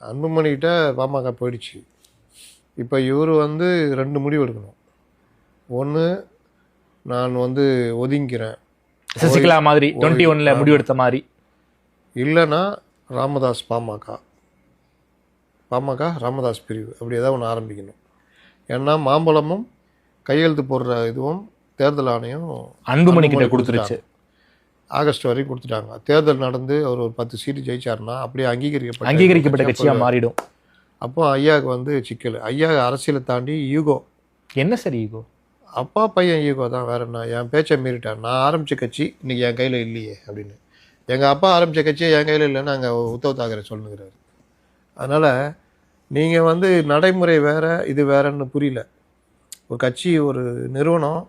அன்புமணிக்கிட்ட பாமக போயிடுச்சு. இப்போ இவர் வந்து 2 முடிவு எடுக்கணும். ஒன்று, நான் வந்து ஒதுங்கிறேன், சசிகலா மாதிரி 21ல முடிவெடுத்த மாதிரி. இல்லைன்னா ராமதாஸ் பாமக ராமதாஸ் பிரிவு அப்படி ஏதாவது ஒன்று ஆரம்பிக்கணும். ஏன்னா மாம்பழமும் கையெழுத்து போடுற இதுவும் தேர்தல் ஆணையம் அன்புமணி கிட்ட கொடுத்துருச்சு. ஆகஸ்ட் வரைக்கும் கொடுத்துட்டாங்க. தேர்தல் நடந்து அவர் ஒரு 10 சீட்டு ஜெயிச்சாருன்னா அப்படியே அங்கீகரிக்கப்பட்ட கட்சியாக மாறிடும். அப்போ ஐயாவுக்கு வந்து சிக்கல். ஐயா அரசியலை தாண்டி ஈகோ. என்ன சரி ஈகோ? அப்பா பையன் ஈகோ தான், வேற என்ன. என் பேச்சை மீறிட்டார், நான் ஆரம்பித்த கட்சி இன்னைக்கு என் கையில் இல்லையே அப்படின்னு. எங்கள் அப்பா ஆரம்பித்த கட்சியே என் கையில் இல்லைன்னு அங்கே உத்தவ் தாக்கரே சொல்லுங்கிறாரு. அதனால் நீங்கள் வந்து நடைமுறை வேறு இது வேறன்னு புரியல. ஒரு கட்சி, ஒரு நிறுவனம்,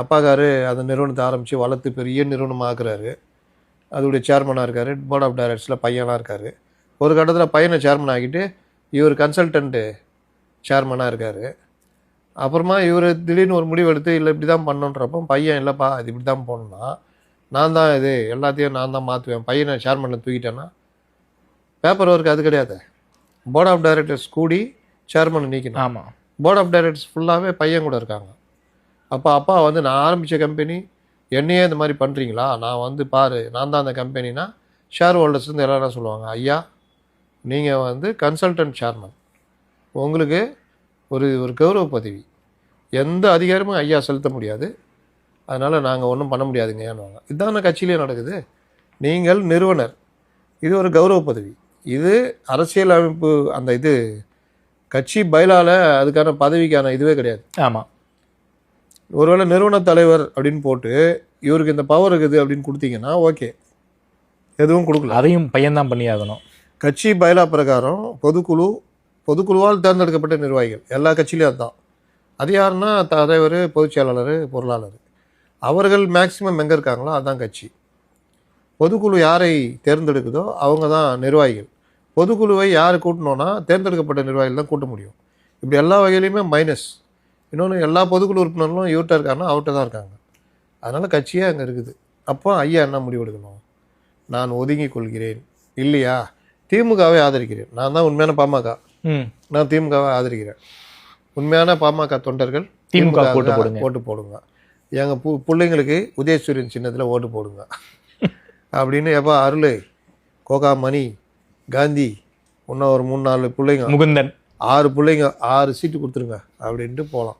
அப்பாக்காரு அந்த நிறுவனத்தை ஆரம்பித்து வளர்த்து பெரிய நிறுவனமாக ஆக்குறாரு. அதோடைய சேர்மனாக இருக்கார், போர்ட் ஆஃப் டைரக்டர்ஸில் பையனாக இருக்கார். ஒரு கட்டத்தில் பையனை சேர்மன் ஆக்கிட்டு இவர் கன்சல்டன்ட்டு சேர்மனாக இருக்கார். அப்புறமா இவர் திடீர்னு ஒரு முடிவு எடுத்து இல்லை இப்படி தான் பண்ணணுன்றப்போ பையன் இல்லைப்பா இது இப்படி தான் போகணுன்னா நான் தான் இது எல்லாத்தையும் நான் தான் மாற்றுவேன், பையனை சேர்மனில் தூக்கிட்டேன்னா பேப்பர் ஒர்க் அது கிடையாது. போர்ட் ஆஃப் டைரக்டர்ஸ் கூடி சேர்மனை நீக்கணும். ஆமாம், போர்ட் ஆஃப் டைரக்டர்ஸ் ஃபுல்லாகவே பையன் கூட இருக்காங்க. அப்பா வந்து நான் ஆரம்பித்த கம்பெனி என்னையே இந்த மாதிரி பண்ணுறீங்களா, நான் வந்து பாரு நான் தான் அந்த கம்பெனினா ஷேர் ஹோல்டர்ஸ் வந்து எல்லோரும் சொல்லுவாங்க, ஐயா நீங்கள் வந்து கன்சல்டன்ட் சேர்மன், உங்களுக்கு ஒரு கௌரவ பதவி, எந்த அதிகாரமும் ஐயா செலுத்த முடியாது, அதனால் நாங்கள் ஒன்றும் பண்ண முடியாதுங்க ஏன்னுவாங்க. இதுதான கட்சியிலே நடக்குது. நீங்கள் நிறுவனர், இது ஒரு கௌரவ பதவி. இது அரசியல் அமைப்பு அந்த இது கட்சி பயிலால் அதுக்கான பதவிக்கான இதுவே கிடையாது. ஆமாம், ஒருவேளை நிறுவன தலைவர் அப்படின்னு போட்டு இவருக்கு இந்த பவர் இருக்குது அப்படின்னு கொடுத்தீங்கன்னா ஓகே, எதுவும் கொடுக்கல, அதையும் பையன்தான் பண்ணியாகணும். கட்சி பயிலா பிரகாரம் பொதுக்குழுவால் தேர்ந்தெடுக்கப்பட்ட நிர்வாகிகள் எல்லா கட்சியிலையும் அதுதான். அது யாருன்னா தலைவர், பொதுச் செயலாளர், பொருளாளர், அவர்கள் மேக்சிமம் எங்கே இருக்காங்களோ அதுதான் கட்சி. பொதுக்குழு யாரை தேர்ந்தெடுக்குதோ அவங்க தான் நிர்வாகிகள். பொதுக்குழுவை யார் கூட்டணும்னா தேர்ந்தெடுக்கப்பட்ட நிர்வாகிகள் தான் கூட்ட முடியும். இப்படி எல்லா வகையிலையுமே மைனஸ். இன்னொன்று, எல்லா பொதுக்குழு உறுப்பினர்களும் இவர்கிட்ட இருக்காங்கன்னா அவர்கிட்ட தான் இருக்காங்க. அதனால் கட்சியே அங்கே இருக்குது. அப்போ ஐயா என்ன முடிவெடுக்கணும், நான் ஒதுங்கி கொள்கிறேன் இல்லையா, திமுகவை ஆதரிக்கிறேன், நான் தான் உண்மையான பாமக, நான் திமுகவை ஆதரிக்கிறேன், உண்மையான பாமக தொண்டர்கள் திமுக ஓட்டு போடுங்க, எங்கள் பிள்ளைங்களுக்கு உதயசூரியன் சின்னத்தில் ஓட்டு போடுங்க அப்படின்னு. எப்போ அருள், கோகாமணி, காந்தி, இன்னும் ஒரு 3-4 பிள்ளைங்க, முகுந்தன், 6 பிள்ளைங்க 6 சீட்டு கொடுத்துருங்க அப்படின்ட்டு போகலாம்.